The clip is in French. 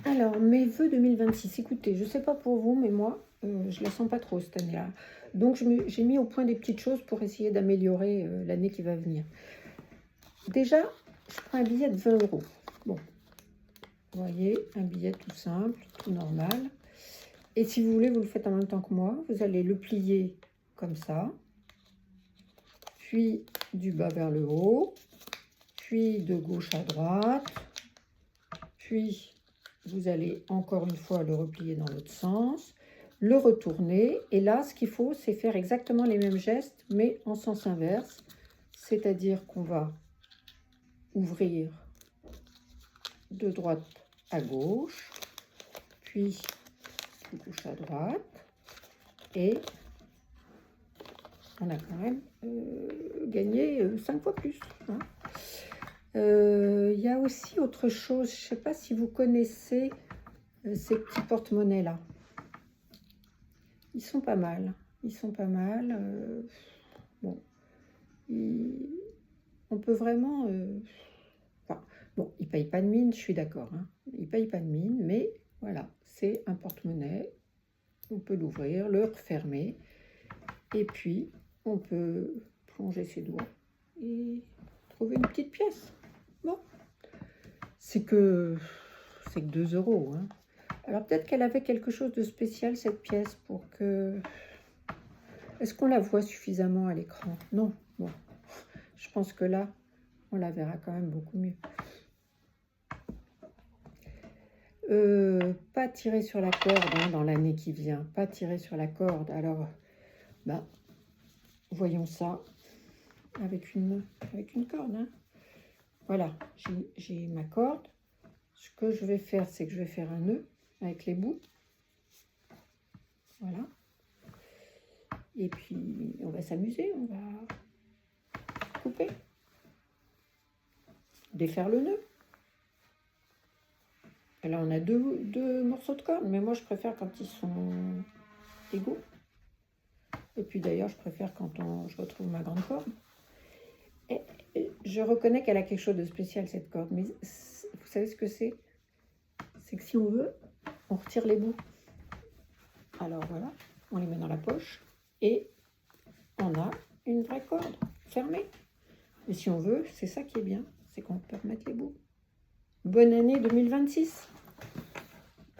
Alors, mes vœux 2026. Écoutez, je ne sais pas pour vous, mais moi, je la sens pas trop cette année-là. Donc, j'ai mis au point des petites choses pour essayer d'améliorer l'année qui va venir. Déjà, je prends un billet de 20 €. Bon, vous voyez, un billet tout simple, tout normal. Et si vous voulez, vous le faites en même temps que moi. Vous allez le plier comme ça, puis du bas vers le haut, puis de gauche à droite, puis vous allez encore une fois le replier dans l'autre sens, le retourner. Et là, ce qu'il faut, c'est faire exactement les mêmes gestes, mais en sens inverse. C'est-à-dire qu'on va ouvrir de droite à gauche, puis de gauche à droite. Et on a quand même gagné 5 fois plus. Hein. Y a aussi autre chose, je ne sais pas si vous connaissez ces petits porte-monnaies là. Ils sont pas mal, ils sont pas mal. Bon, on peut vraiment... enfin, bon, ils ne payent pas de mine, je suis d'accord. Hein. Ils ne payent pas de mine, mais voilà, c'est un porte-monnaie. On peut l'ouvrir, le refermer, et puis on peut plonger ses doigts et trouver une petite pièce. Bon, c'est que 2 €. Hein. Alors peut-être qu'elle avait quelque chose de spécial, cette pièce, pour que... Est-ce qu'on la voit suffisamment à l'écran? Non. Bon, je pense que là, on la verra quand même beaucoup mieux. Pas tirer sur la corde hein, dans l'année qui vient. Pas tirer sur la corde. Alors, bah, voyons ça avec une corde. Hein. Voilà, j'ai ma corde. Ce que je vais faire, c'est que je vais faire un nœud avec les bouts. Voilà. Et puis, on va s'amuser. On va couper. Défaire le nœud. Et là, on a deux morceaux de corde. Mais moi, je préfère quand ils sont égaux. Et puis d'ailleurs, je préfère quand je retrouve ma grande corde. Et je reconnais qu'elle a quelque chose de spécial, cette corde. Mais vous savez ce que c'est? C'est que si on veut, on retire les bouts. Alors voilà, on les met dans la poche. Et on a une vraie corde fermée. Mais si on veut, c'est ça qui est bien. C'est qu'on peut remettre les bouts. Bonne année 2026!